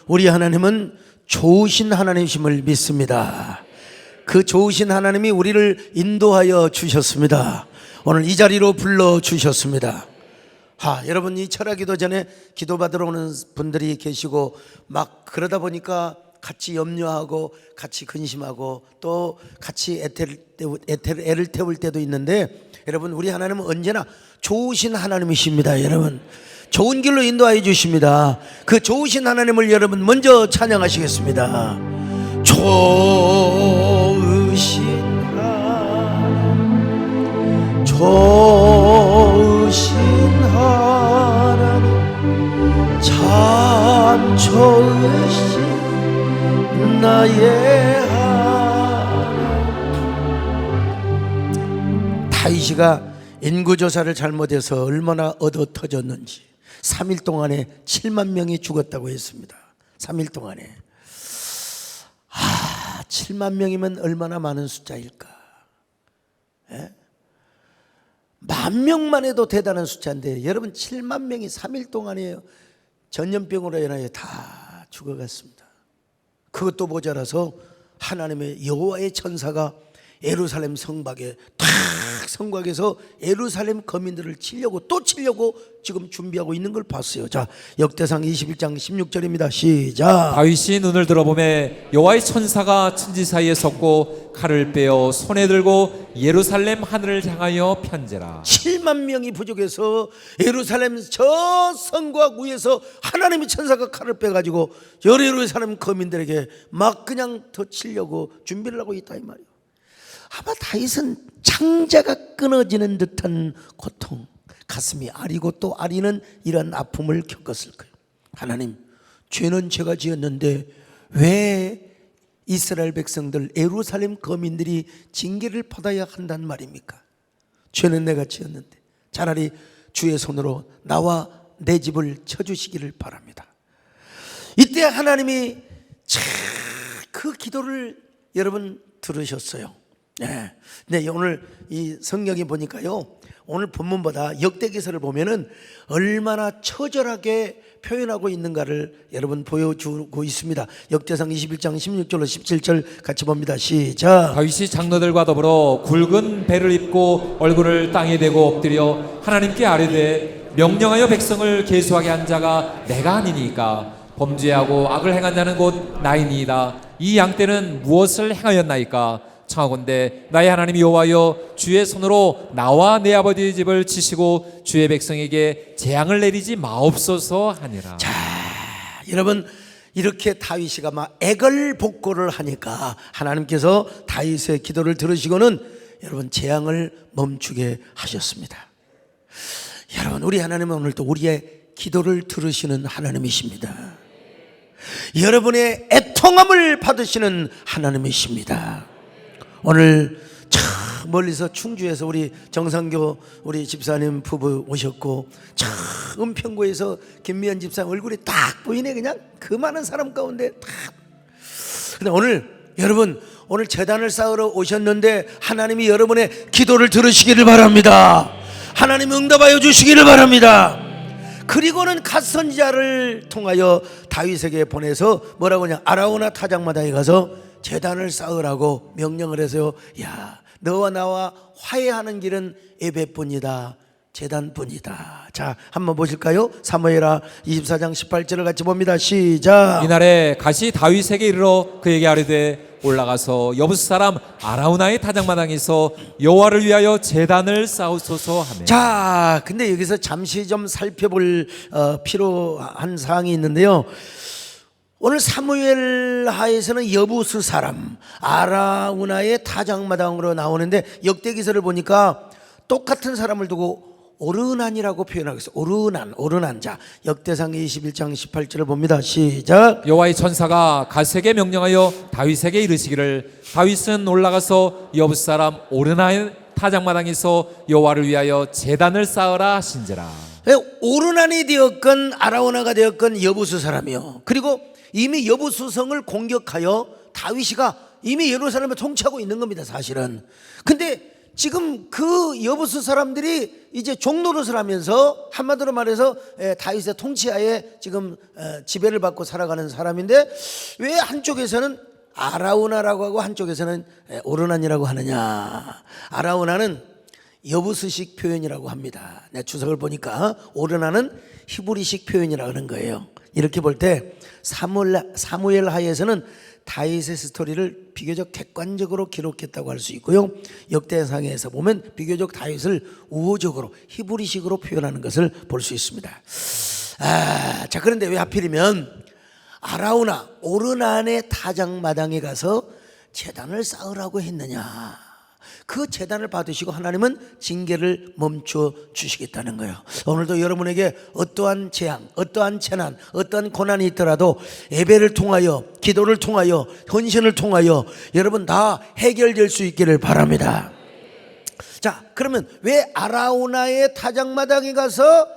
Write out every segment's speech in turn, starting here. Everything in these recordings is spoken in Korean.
우리 하나님은 좋으신 하나님이심을 믿습니다. 그 좋으신 하나님이 우리를 인도하여 주셨습니다. 오늘 이 자리로 불러주셨습니다. 여러분, 이 철학기도 전에 기도받으러 오는 분들이 계시고 막 그러다 보니까 같이 염려하고 같이 근심하고 또 같이 애를 태울 때도 있는데, 여러분, 우리 하나님은 언제나 좋으신 하나님이십니다. 여러분, 좋은 길로 인도하여 주십니다. 그 좋으신 하나님을 여러분 먼저 찬양하시겠습니다. 좋으신 하나님, 좋으신 하나님, 참 좋으신 나의 하나님. 다윗이가 인구조사를 잘못해서 얼마나 얻어 터졌는지 3일 동안에 7만 명이 죽었다고 했습니다. 3일 동안에. 7만 명이면 얼마나 많은 숫자일까? 예? 10,000명만 해도 대단한 숫자인데, 여러분, 7만 명이 3일 동안에 전염병으로 인하여 다 죽어갔습니다. 그것도 모자라서 하나님의 여호와의 천사가 예루살렘 성곽에 성곽에서 예루살렘 거민들을 치려고 또 치려고 지금 준비하고 있는 걸 봤어요. 자, 역대상 21장 16절입니다. 시작. 다윗이 눈을 들어보매 여호와의 천사가 천지 사이에 섰고 칼을 빼어 손에 들고 예루살렘 하늘을 향하여 편제라. 7만 명이 부족해서 예루살렘 저 성곽 위에서 하나님의 천사가 칼을 빼가지고 예루살렘 거민들에게 막 그냥 더 치려고 준비를 하고 있다 이 말이에요. 아마 다윗은 창자가 끊어지는 듯한 고통, 가슴이 아리고 또 아리는 이런 아픔을 겪었을 거예요. 하나님, 죄는 제가 지었는데 왜 이스라엘 백성들, 예루살렘 거민들이 징계를 받아야 한단 말입니까? 죄는 내가 지었는데 차라리 주의 손으로 나와 내 집을 쳐주시기를 바랍니다. 이때 하나님이 그 기도를 여러분 들으셨어요. 네. 근데 오늘 이 성경에 보니까요, 오늘 본문보다 역대기서를 보면은 얼마나 처절하게 표현하고 있는가를 여러분 보여주고 있습니다. 역대상 21장 16절로 17절 같이 봅니다. 시작. 다윗이 장로들과 더불어 굵은 배를 입고 얼굴을 땅에 대고 엎드려 하나님께 아뢰되 명령하여 백성을 계수하게 한 자가 내가 아니니까 범죄하고 악을 행한 자는 곧 나이니이다. 이 양떼는 무엇을 행하였나이까? 청하건대 나의 하나님 여호와여, 주의 손으로 나와 내 아버지의 집을 치시고 주의 백성에게 재앙을 내리지 마옵소서 하니라. 자, 여러분, 이렇게 다윗이가 막 애걸복걸을 하니까 하나님께서 다윗의 기도를 들으시고는 여러분 재앙을 멈추게 하셨습니다. 여러분, 우리 하나님은 오늘도 우리의 기도를 들으시는 하나님이십니다. 여러분의 애통함을 받으시는 하나님이십니다. 오늘 저 멀리서 충주에서 우리 정상교 우리 집사님 부부 오셨고, 저 은평구에서 김미연 집사 얼굴이 딱 보이네. 그냥 그 많은 사람 가운데 딱. 근데 오늘 여러분, 오늘 제단을 쌓으러 오셨는데 하나님이 여러분의 기도를 들으시기를 바랍니다. 하나님 응답하여 주시기를 바랍니다. 그리고는 갓 선지자를 통하여 다윗에게 보내서 뭐라고 하냐, 아라우나 타작마다에 가서 제단을 쌓으라고 명령을 해서요, 야, 너와 나와 화해하는 길은 예배뿐이다, 제단뿐이다. 자, 한번 보실까요? 사무엘하 24장 18절을 같이 봅니다. 시작. 이날에 갓이 다윗에게 이르러 그에게 아뢰되 올라가서 여부스 사람 아라우나의 타작마당에서 여호와를 위하여 제단을 쌓으소서 하며. 자, 근데 여기서 잠시 좀 살펴볼 필요한 사항이 있는데요. 오늘 사무엘하에서는 여부스 사람 아라우나의 타작마당으로 나오는데, 역대기서를 보니까 똑같은 사람을 두고 오르난이라고 표현하고 있어요. 오르난 자. 역대상 21장 18절을 봅니다. 시작. 여호와의 천사가 갓에게 명령하여 다윗에게 이르시기를 다윗은 올라가서 여부스 사람 오르나의 타작마당에서 여호와를 위하여 제단을 쌓으라 하신지라. 오르난이 되었건 아라우나가 되었건 여부스 사람이요. 그리고 이미 여부스 성을 공격하여 다윗이가 이미 예루살렘을 통치하고 있는 겁니다, 사실은. 근데 지금 그 여부수 사람들이 이제 종노릇을 하면서 한마디로 말해서 다윗의 통치하에 지금 지배를 받고 살아가는 사람인데 왜 한쪽에서는 아라우나라고 하고 한쪽에서는 오르난이라고 하느냐. 아라우나는 여부수식 표현이라고 합니다. 내 주석을 보니까 오르난은 히브리식 표현이라고 하는 거예요. 이렇게 볼 때 사무엘 하에서는 다윗의 스토리를 비교적 객관적으로 기록했다고 할 수 있고요. 역대상에서 보면 비교적 다윗을 우호적으로 히브리식으로 표현하는 것을 볼 수 있습니다. 자, 그런데 왜 하필이면 아라우나 오르난의 타작마당에 가서 제단을 쌓으라고 했느냐. 그 제단을 받으시고 하나님은 징계를 멈춰 주시겠다는 거예요. 오늘도 여러분에게 어떠한 재앙, 어떠한 재난, 어떠한 고난이 있더라도 예배를 통하여, 기도를 통하여, 헌신을 통하여 여러분 다 해결될 수 있기를 바랍니다. 자, 그러면 왜 아라우나의 타작마당에 가서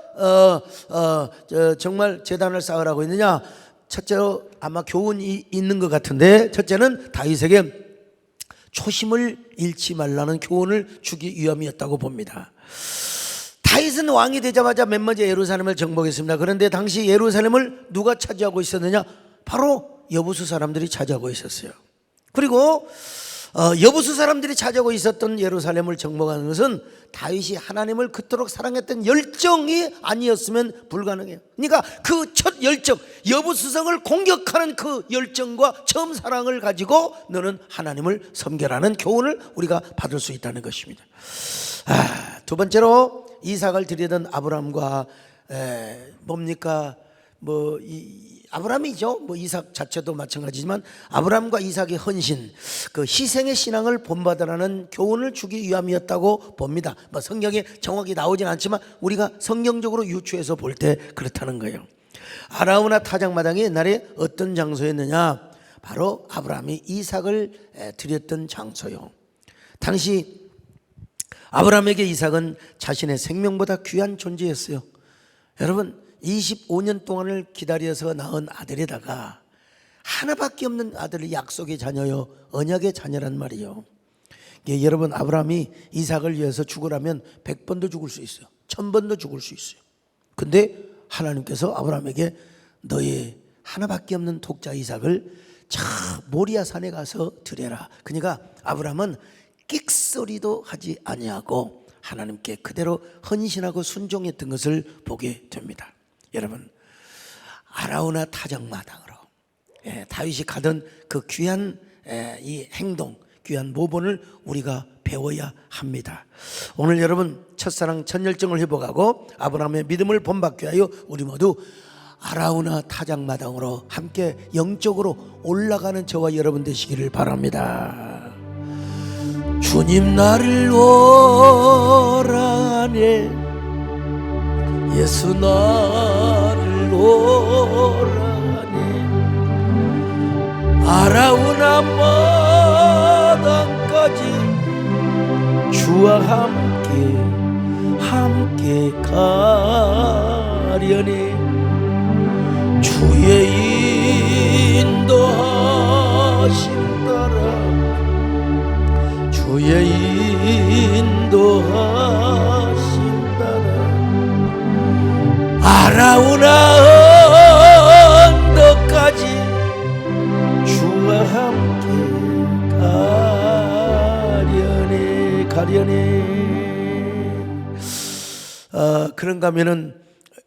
정말 제단을 쌓으라고 했느냐? 첫째로 아마 교훈이 있는 것 같은데, 첫째는 다윗에게 초심을 잃지 말라는 교훈을 주기 위함이었다고 봅니다. 다윗은 왕이 되자마자 맨 먼저 예루살렘을 정복했습니다. 그런데 당시 예루살렘을 누가 차지하고 있었느냐? 바로 여부수 사람들이 차지하고 있었어요. 그리고 여부수 사람들이 차지하고 있었던 예루살렘을 정복하는 것은 다윗이 하나님을 그토록 사랑했던 열정이 아니었으면 불가능해요. 그러니까 그 첫 열정, 여부수성을 공격하는 그 열정과 처음 사랑을 가지고 너는 하나님을 섬겨라는 교훈을 우리가 받을 수 있다는 것입니다. 두 번째로 이삭을 드리던 아브라함과 뭡니까? 아브라함이죠. 이삭 자체도 마찬가지지만 아브라함과 이삭의 헌신, 그 희생의 신앙을 본받으라는 교훈을 주기 위함이었다고 봅니다. 성경에 정확히 나오진 않지만 우리가 성경적으로 유추해서 볼 때 그렇다는 거예요. 아라우나 타작마당이 옛날에 어떤 장소였느냐? 바로 아브라함이 이삭을 드렸던 장소요. 당시 아브라함에게 이삭은 자신의 생명보다 귀한 존재였어요. 여러분, 25년 동안을 기다려서 낳은 아들에다가 하나밖에 없는 아들이 약속의 자녀요, 언약의 자녀란 말이요. 여러분, 아브라함이 이삭을 위해서 죽으라면 100번도 죽을 수 있어요. 1000번도 죽을 수 있어요. 근데 하나님께서 아브라함에게 너의 하나밖에 없는 독자 이삭을 저 모리아 산에 가서 드려라. 그러니까 아브라함은 끽소리도 하지 아니하고 하나님께 그대로 헌신하고 순종했던 것을 보게 됩니다. 여러분, 아라우나 타작마당으로 다윗이 가던 그 귀한 이 행동, 귀한 모본을 우리가 배워야 합니다. 오늘 여러분 첫사랑 첫열정을 회복하고 아브라함의 믿음을 본받게 하여 우리 모두 아라우나 타작마당으로 함께 영적으로 올라가는 저와 여러분 되시기를 바랍니다. 주님 나를 오라네, 예수 나를 오라네, 아라우나 마당까지 주와 함께 가려네. 주의 인도하심 따라, 주의 인도하심 따라 아라우나 언덕까지 주와 함께 가려네. 그런가 하면은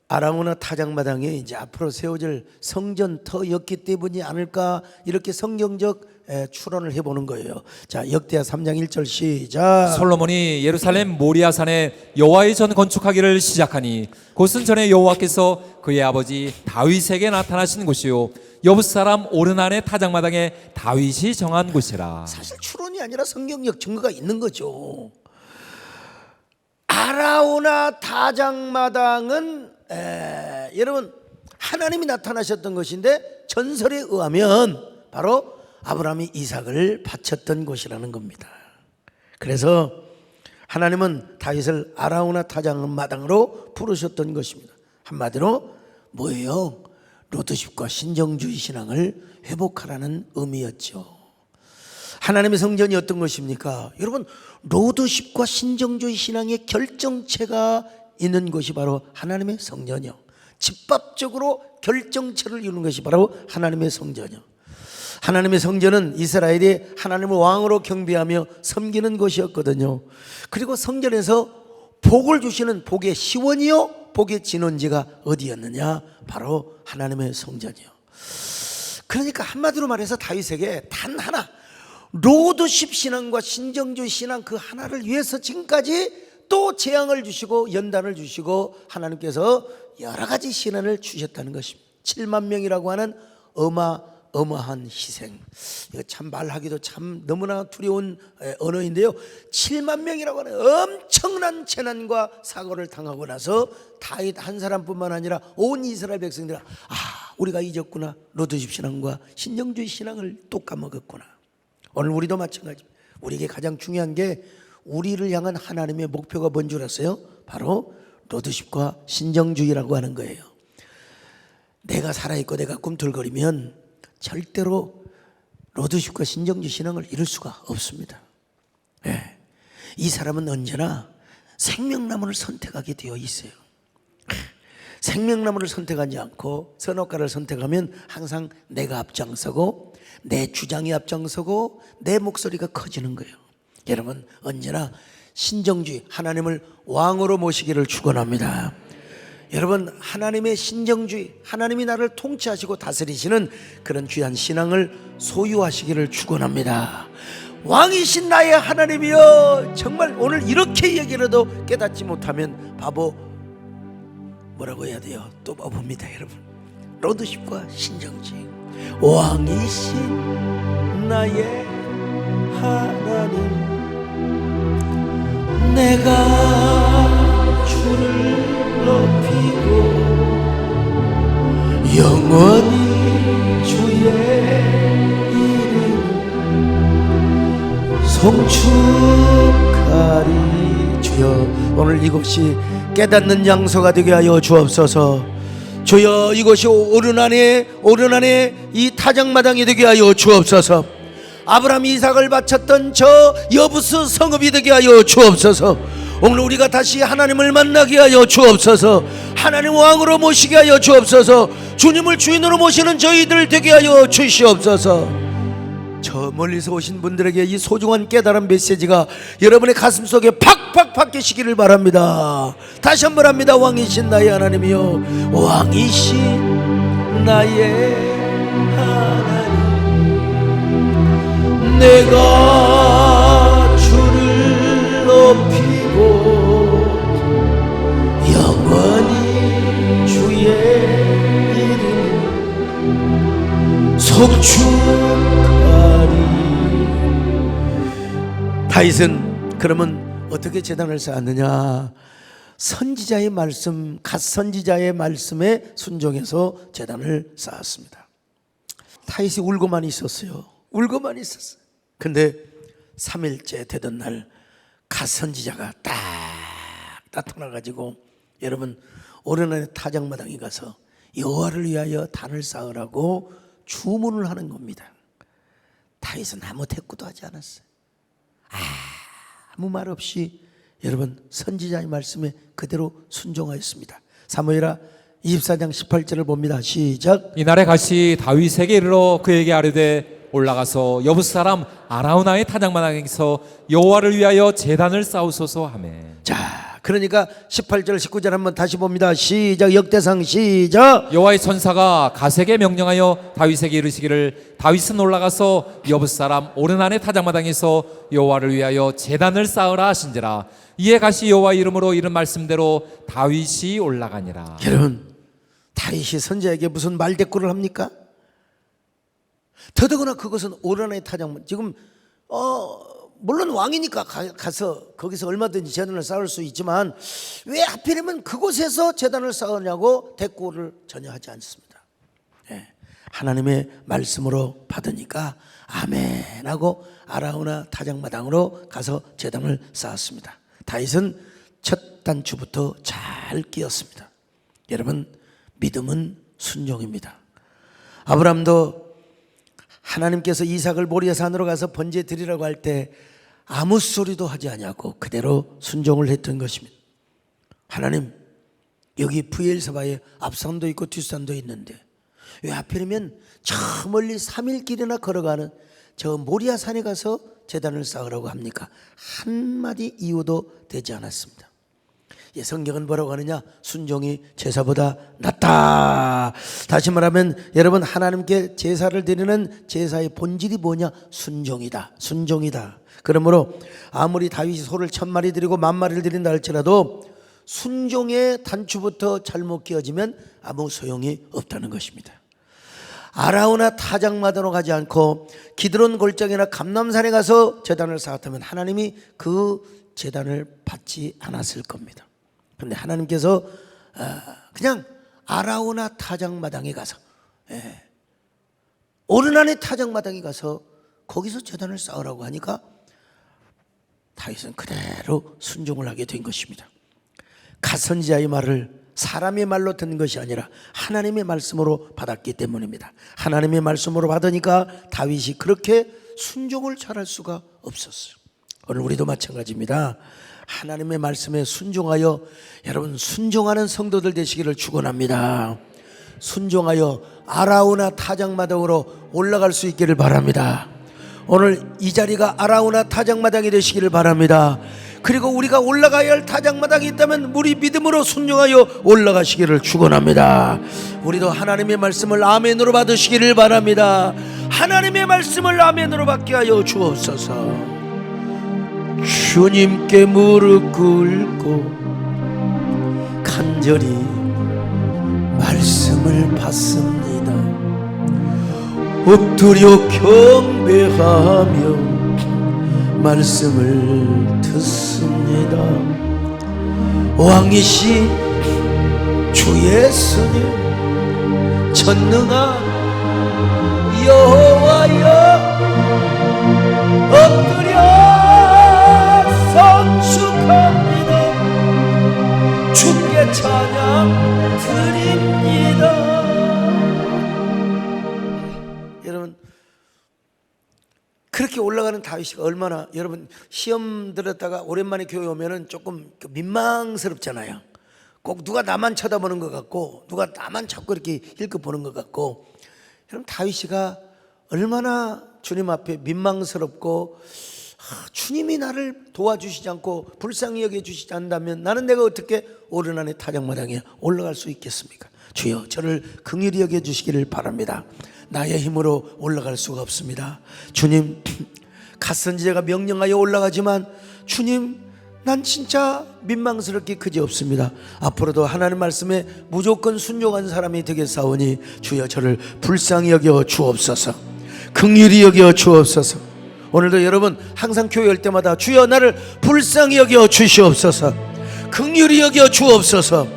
아라우나 타작마당에 이제 앞으로 세워질 성전터였기 때문이 아닐까, 이렇게 성경적 추론을 해보는 거예요. 자, 역대하 3장 1절 시작. 솔로몬이 예루살렘 모리아산에 여호와의 전 건축하기를 시작하니 그것은 전에 여호와께서 그의 아버지 다윗에게 나타나신 곳이요 여부스 사람 오르난의 타작마당에 다윗이 정한 곳이라. 사실 추론이 아니라 성경적 증거가 있는 거죠. 아라우나 타작마당은 여러분 하나님이 나타나셨던 것인데 전설에 의하면 바로 아브라함이 이삭을 바쳤던 곳이라는 겁니다. 그래서 하나님은 다윗을 아라우나 타작마당으로 부르셨던 것입니다. 한마디로 뭐예요? 로드십과 신정주의 신앙을 회복하라는 의미였죠. 하나님의 성전이 어떤 것입니까? 여러분, 로드십과 신정주의 신앙의 결정체가 있는 것이 바로 하나님의 성전이요. 집합적으로 결정체를 이루는 것이 바로 하나님의 성전이요. 하나님의 성전은 이스라엘이 하나님을 왕으로 경배하며 섬기는 곳이었거든요. 그리고 성전에서 복을 주시는 복의 시원이요 복의 진원지가 어디였느냐? 바로 하나님의 성전이요. 그러니까 한마디로 말해서 다윗에게 단 하나, 로드십 신앙과 신정주의 신앙 그 하나를 위해서 지금까지 또 재앙을 주시고 연단을 주시고 하나님께서 여러 가지 신앙을 주셨다는 것입니다. 7만 명이라고 하는 어마어마한 희생. 이거 참 말하기도 참 너무나 두려운 언어인데요. 7만 명이라고 하는 엄청난 재난과 사고를 당하고 나서 다윗 한 사람뿐만 아니라 온 이스라엘 백성들이 우리가 잊었구나. 로드십 신앙과 신정주의 신앙을 또 까먹었구나. 오늘 우리도 마찬가지입니다. 우리에게 가장 중요한 게 우리를 향한 하나님의 목표가 뭔 줄 아세요? 바로 로드십과 신정주의라고 하는 거예요. 내가 살아있고 내가 꿈틀거리면 절대로 로드십과 신정주의 신앙을 이룰 수가 없습니다. 네. 이 사람은 언제나 생명나무를 선택하게 되어 있어요. 생명나무를 선택하지 않고 선악과를 선택하면 항상 내가 앞장서고 내 주장이 앞장서고 내 목소리가 커지는 거예요. 여러분, 언제나 신정주의, 하나님을 왕으로 모시기를 축원합니다. 여러분, 하나님의 신정주의, 하나님이 나를 통치하시고 다스리시는 그런 귀한 신앙을 소유하시기를 축원합니다. 왕이신 나의 하나님이여, 정말 오늘 이렇게 얘기라도 깨닫지 못하면 바보, 뭐라고 해야 돼요? 또 바보입니다. 여러분, 로드십과 신정주의, 왕이신 나의 하나님, 내가 주를 높이고 영원히 주의 이름 송축하리. 주여, 오늘 이곳이 깨닫는 장소가 되게 하여 주옵소서. 주여, 이곳이 오른 안에 이 타작마당이 되게 하여 주옵소서. 아브라함 이삭을 바쳤던 저 여부스 성읍이 되게 하여 주옵소서. 오늘 우리가 다시 하나님을 만나게 하여 주옵소서. 하나님 왕으로 모시게 하여 주옵소서. 주님을 주인으로 모시는 저희들 되게 하여 주시옵소서. 저 멀리서 오신 분들에게 이 소중한 깨달은 메시지가 여러분의 가슴 속에 팍팍 박히시기를 바랍니다. 다시 한번 합니다. 왕이신 나의 하나님이여, 왕이신 나의 하나님, 내가 주를 높이고 영원히 주의 이름 송축하리. 다윗은 그러면 어떻게 제단을 쌓았느냐? 선지자의 말씀, 갓 선지자의 말씀에 순종해서 제단을 쌓았습니다. 다윗이 울고만 있었어요. 울고만 있었어요. 근데 3일째 되던 날 갓 선지자가 딱 나타나가지고, 여러분, 오르난의 타작마당에 가서 여호와를 위하여 단을 쌓으라고 주문을 하는 겁니다. 다윗은 아무 대꾸도 하지 않았어요. 아무 말 없이 여러분 선지자의 말씀에 그대로 순종하였습니다. 사무엘하 24장 18절을 봅니다. 시작. 이날에 가시 다윗에게 이르러 그에게 아뢰되 올라가서 여부스 사람 아라우나의 타작마당에서 여호와를 위하여 제단을 쌓으소서 하매. 자, 그러니까 18절 19절 한번 다시 봅니다. 시작. 역대상 시작. 여호와의 천사가 갓에게 명령하여 다윗에게 이르시기를 다윗은 올라가서 여부스 사람 오르난의 타작마당에서 여호와를 위하여 제단을 쌓으라 하신지라. 이에 갓이 여호와 이름으로 이른 말씀대로 다윗이 올라가니라. 여러분, 다윗이 선지자에게 무슨 말대꾸를 합니까? 더더구나 그것은 오르난의 타작마당. 지금 물론 왕이니까 가서 거기서 얼마든지 제단을 쌓을 수 있지만 왜 하필이면 그곳에서 제단을 쌓으냐고 대꾸를 전혀 하지 않습니다. 예, 하나님의 말씀으로 받으니까 아멘 하고 아라우나 타작마당으로 가서 제단을 쌓았습니다. 다윗은 첫 단추부터 잘 끼었습니다. 여러분, 믿음은 순종입니다. 아브라함도 하나님께서 이삭을 모리아산으로 가서 번제 드리라고 할 때 아무 소리도 하지 아니하고 그대로 순종을 했던 것입니다. 하나님, 여기 브엘사바에 앞산도 있고 뒷산도 있는데 왜 하필이면 저 멀리 3일 길이나 걸어가는 저 모리아산에 가서 제단을 쌓으라고 합니까? 한마디 이유도 되지 않았습니다. 성경은 뭐라고 하느냐? 순종이 제사보다 낫다. 다시 말하면 여러분, 하나님께 제사를 드리는 제사의 본질이 뭐냐? 순종이다. 순종이다. 그러므로 아무리 다윗이 소를 1000마리 드리고 10,000마리를 드린다 할지라도 순종의 단추부터 잘못 끼어지면 아무 소용이 없다는 것입니다. 아라우나 타작마다로 가지 않고 기드론 골짜기나 감람산에 가서 제단을 쌓았다면 하나님이 그 제단을 받지 않았을 겁니다. 그런데 하나님께서 그냥 아라우나 타작마당에 가서, 오르난의 타작마당에 가서 거기서 제단을 쌓으라고 하니까 다윗은 그대로 순종을 하게 된 것입니다. 갓선지자의 말을 사람의 말로 듣는 것이 아니라 하나님의 말씀으로 받았기 때문입니다. 하나님의 말씀으로 받으니까 다윗이 그렇게 순종을 잘할 수가 없었어요. 오늘 우리도 마찬가지입니다. 하나님의 말씀에 순종하여 여러분 순종하는 성도들 되시기를 축원합니다. 순종하여 아라우나 타작마당으로 올라갈 수 있기를 바랍니다. 오늘 이 자리가 아라우나 타작마당이 되시기를 바랍니다. 그리고 우리가 올라가야 할 타작마당이 있다면 우리 믿음으로 순종하여 올라가시기를 축원합니다. 우리도 하나님의 말씀을 아멘으로 받으시기를 바랍니다. 하나님의 말씀을 아멘으로 받게 하여 주옵소서. 주님께 무릎 꿇고 간절히 말씀을 받습니다. 엎드려 경배하며 말씀을 듣습니다. 왕이신 주 예수님, 전능한 여호와여, 엎드려 선축합니다. 주께 찬양 드립니다. 여러분, 그렇게 올라가는 다윗이 얼마나, 여러분 시험 들었다가 오랜만에 교회 오면은 조금 민망스럽잖아요. 꼭 누가 나만 쳐다보는 것 같고 누가 나만 자꾸 이렇게 힐끗 보는 것 같고. 여러분, 다윗이가 얼마나 주님 앞에 민망스럽고 주님이 나를 도와주시지 않고 불쌍히 여겨주시지 않는다면 나는 내가 어떻게 오르난의 타작마당에 올라갈 수 있겠습니까? 주여, 저를 긍휼히 여겨주시기를 바랍니다. 나의 힘으로 올라갈 수가 없습니다. 주님, 갓선지자가 명령하여 올라가지만 주님, 난 진짜 민망스럽게 그지없습니다. 앞으로도 하나님 말씀에 무조건 순종한 사람이 되겠사오니 주여, 저를 불쌍히 여겨 주옵소서. 긍휼히 여겨 주옵소서. 오늘도 여러분 항상 교회 올 때마다 주여, 나를 불쌍히 여겨 주시옵소서. 긍휼히 여겨 주옵소서.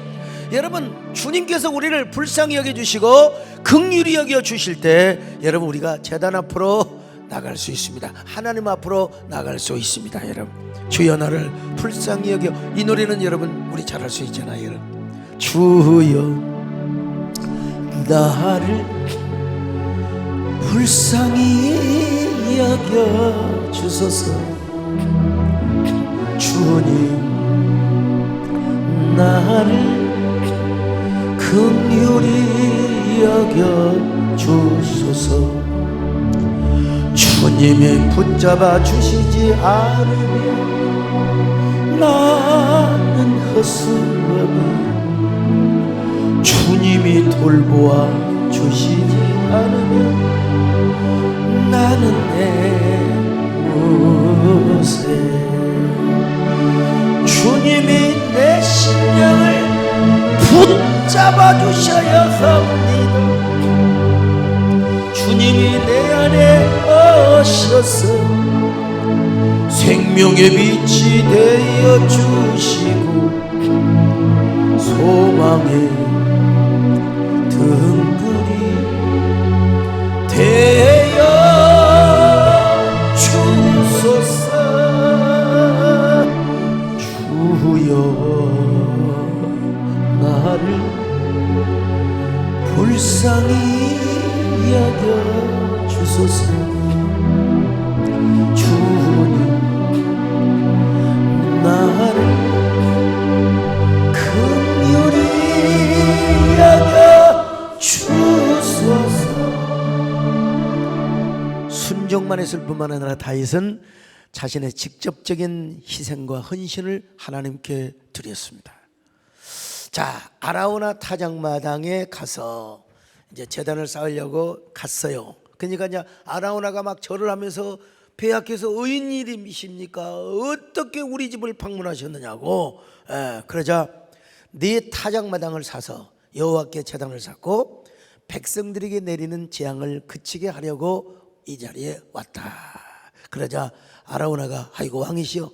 여러분, 주님께서 우리를 불쌍히 여겨주시고 긍휼히 여겨주실 때 여러분, 우리가 제단 앞으로 나갈 수 있습니다. 하나님 앞으로 나갈 수 있습니다. 여러분, 주여 나를 불쌍히 여겨. 이 노래는 여러분 우리 잘할 수 있잖아요. 여러분, 주여 나를 불쌍히 여겨주소서. 주님 나를 긍휼히 여겨주소서. 주님이 붙잡아 주시지 않으면 나는 헛수고니, 주님이 돌보아 주시지 않으면 나는 내 무엇에. 주님이 내 심령을 붙잡아 주셔야 합니다. 주님이 내 안에 오셔서 생명의 빛이 되어 주시고 소망의 등불이 되어 주소서. 주여 나를 불쌍히 여겨주소서. 주소서. 주님 나를 긍휼히 여겨 주소서. 순종만 했을 뿐만 아니라 다윗은 자신의 직접적인 희생과 헌신을 하나님께 드렸습니다. 자, 아라우나 타작마당에 가서 이제 제단을 쌓으려고 갔어요. 그러니까 이제 아라우나가 막 절을 하면서 배하께서 의인님이십니까? 어떻게 우리 집을 방문하셨느냐고. 그러자 네 타작마당을 사서 여호와께 제단을 쌓고 백성들에게 내리는 재앙을 그치게 하려고 이 자리에 왔다. 그러자 아라우나가 아이고 왕이시여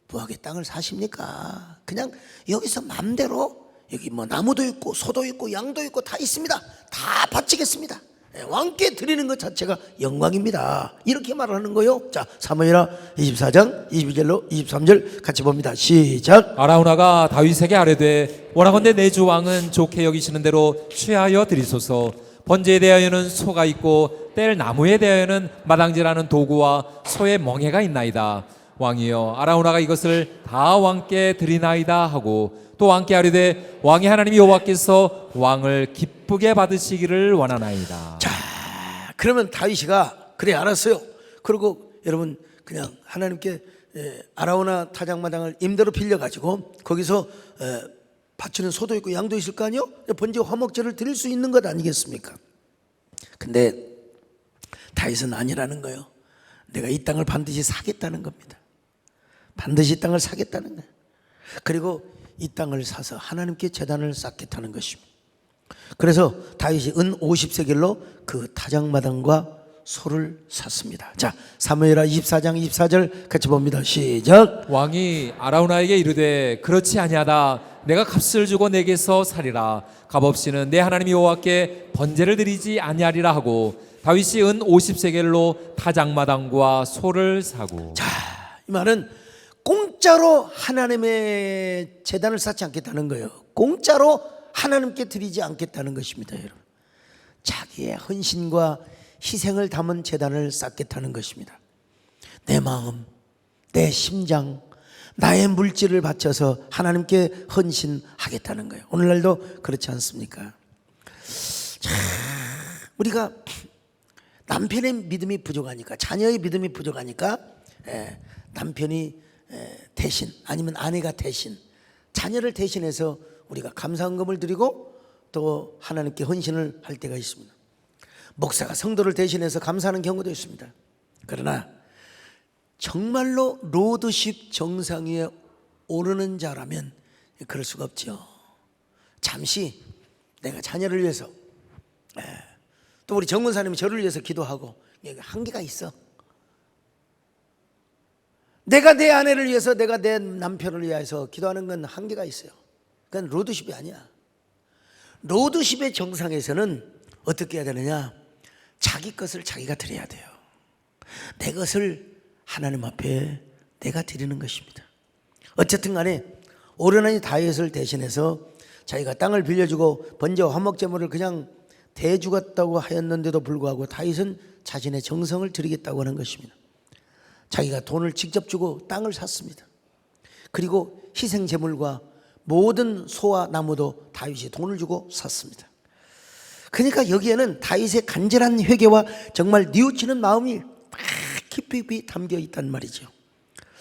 뭐하게 땅을 사십니까? 그냥 여기서 마음대로 여기 뭐 나무도 있고 소도 있고 양도 있고 다 있습니다. 다 바치겠습니다. 왕께 드리는 것 자체가 영광입니다. 이렇게 말하는 거요. 자, 사무엘하 24장 22절로 23절 같이 봅니다. 시작. 아라우나가 다윗에게 아뢰되 원하건대 내 주 왕은 좋게 여기시는 대로 취하여 드리소서. 번제에 대하여는 소가 있고 뗄 나무에 대하여는 마당질하는 도구와 소의 멍에가 있나이다. 왕이여 아라우나가 이것을 다 왕께 드리나이다 하고 또 왕께 아뢰되 왕의 하나님 여호와께서 왕을 기쁘게 받으시기를 원하나이다. 자, 그러면 다윗이가 그래 알았어요. 그리고 여러분 그냥 하나님께 아라우나 타작마당을 임대로 빌려가지고 거기서 바치는 소도 있고 양도 있을 거 아니요? 번제 화목제를 드릴 수 있는 것 아니겠습니까? 근데 다윗은 아니라는 거예요. 내가 이 땅을 반드시 사겠다는 겁니다. 반드시 이 땅을 사겠다는 거예요. 그리고 이 땅을 사서 하나님께 제단을 쌓겠다는 것입니다. 그래서 다윗이 은 50세겔로 그 타작마당과 소를 샀습니다. 자, 사무엘하 24장 24절 같이 봅니다. 시작. 왕이 아라우나에게 이르되 그렇지 아니하다. 내가 값을 주고 내게서 사리라. 값없이는 내 하나님 여호와께 번제를 드리지 아니하리라 하고 다윗이 은 50세겔로 타작마당과 소를 사고. 자, 이 말은 공짜로 하나님의 제단을 쌓지 않겠다는 거예요. 공짜로 하나님께 드리지 않겠다는 것입니다, 여러분. 자기의 헌신과 희생을 담은 제단을 쌓겠다는 것입니다. 내 마음, 내 심장, 나의 물질을 바쳐서 하나님께 헌신하겠다는 거예요. 오늘날도 그렇지 않습니까? 자, 우리가 남편의 믿음이 부족하니까, 자녀의 믿음이 부족하니까 남편이 대신 아니면 아내가 대신 자녀를 대신해서 우리가 감사헌금을 드리고 또 하나님께 헌신을 할 때가 있습니다. 목사가 성도를 대신해서 감사하는 경우도 있습니다. 그러나 정말로 로드십 정상 위에 오르는 자라면 그럴 수가 없죠. 잠시 내가 자녀를 위해서 또 우리 정문사님이 저를 위해서 기도하고 한계가 있어. 내가 내 아내를 위해서 내가 내 남편을 위해서 기도하는 건 한계가 있어요. 그건 로드십이 아니야. 로드십의 정상에서는 어떻게 해야 되느냐? 자기 것을 자기가 드려야 돼요. 내 것을 하나님 앞에 내가 드리는 것입니다. 어쨌든 간에 오르나니 다윗을 대신해서 자기가 땅을 빌려주고 번제와 화목제물을 그냥 대주겠다고 하였는데도 불구하고 다윗은 자신의 정성을 드리겠다고 하는 것입니다. 자기가 돈을 직접 주고 땅을 샀습니다. 그리고 희생제물과 모든 소와 나무도 다윗이 돈을 주고 샀습니다. 그러니까 여기에는 다윗의 간절한 회개와 정말 뉘우치는 마음이 깊이 담겨 있단 말이죠.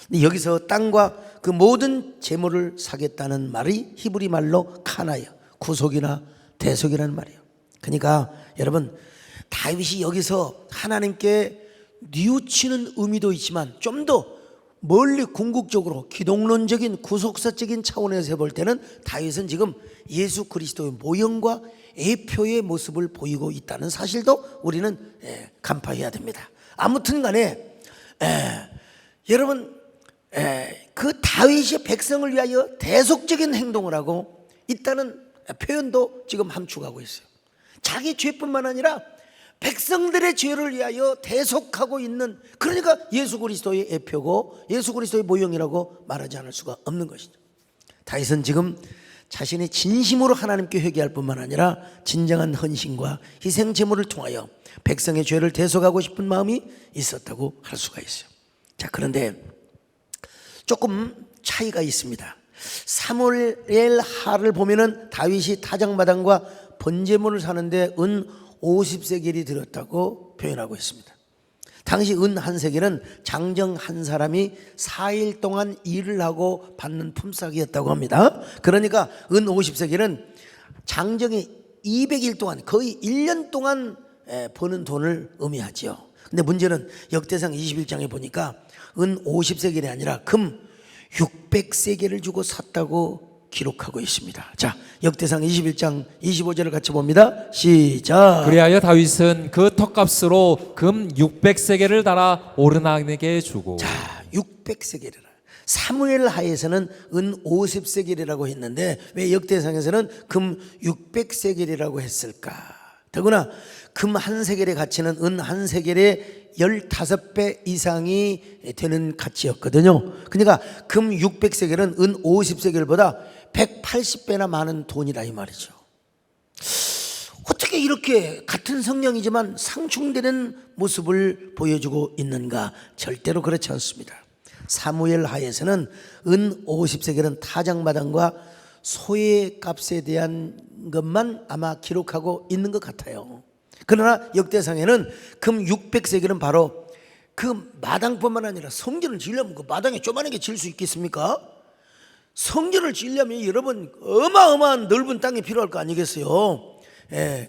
근데 여기서 땅과 그 모든 제물을 사겠다는 말이 히브리 말로 카나요, 구속이나 대속이라는 말이에요. 그러니까 여러분 다윗이 여기서 하나님께 뉘우치는 의미도 있지만 좀 더 멀리 궁극적으로 기독론적인 구속사적인 차원에서 볼 때는 다윗은 지금 예수 그리스도의 모형과 예표의 모습을 보이고 있다는 사실도 우리는 간파해야 됩니다. 아무튼 간에 여러분 그 다윗이 백성을 위하여 대속적인 행동을 하고 있다는 표현도 지금 함축하고 있어요. 자기 죄뿐만 아니라 백성들의 죄를 위하여 대속하고 있는, 그러니까 예수 그리스도의 예표고 예수 그리스도의 모형이라고 말하지 않을 수가 없는 것이죠. 다윗은 지금 자신이 진심으로 하나님께 회개할 뿐만 아니라 진정한 헌신과 희생 제물을 통하여 백성의 죄를 대속하고 싶은 마음이 있었다고 할 수가 있어요. 자, 그런데 조금 차이가 있습니다. 사무엘 하를 보면은 다윗이 타작마당과 번제물을 사는데 은 50세겔이 들었다고 표현하고 있습니다. 당시 은 한 세겔은 장정 한 사람이 4일 동안 일을 하고 받는 품삯이었다고 합니다. 그러니까 은 50세겔은 장정이 200일 동안 거의 1년 동안 버는 돈을 의미하지요. 근데 문제는 역대상 21장에 보니까 은 50세겔이 아니라 금 600세겔을 주고 샀다고 기록하고 있습니다. 자, 역대상 21장 25절을 같이 봅니다. 시작. 그리하여 다윗은 그 턱값으로 금 600세겔을 달아 오르나에게 주고. 자, 600세겔이라. 사무엘 하에서는 은 50세겔이라고 했는데 왜 역대상에서는 금 600세겔이라고 했을까? 더구나 금 한 세겔의 가치는 은 한 세겔의 15배 이상이 되는 가치였거든요. 그러니까 금 600세겔은 은 50세겔보다 180배나 많은 돈이라 이 말이죠. 어떻게 이렇게 같은 성령이지만 상충되는 모습을 보여주고 있는가? 절대로 그렇지 않습니다. 사무엘 하에서는 은 50세겔은 타작마당과 소의 값에 대한 것만 아마 기록하고 있는 것 같아요. 그러나 역대상에는 금 600세겔은 바로 그 마당뿐만 아니라 성전을 지으려면 그 마당에 조그마하게 지을 수 있겠습니까? 성전을 지으려면 여러분 어마어마한 넓은 땅이 필요할 거 아니겠어요?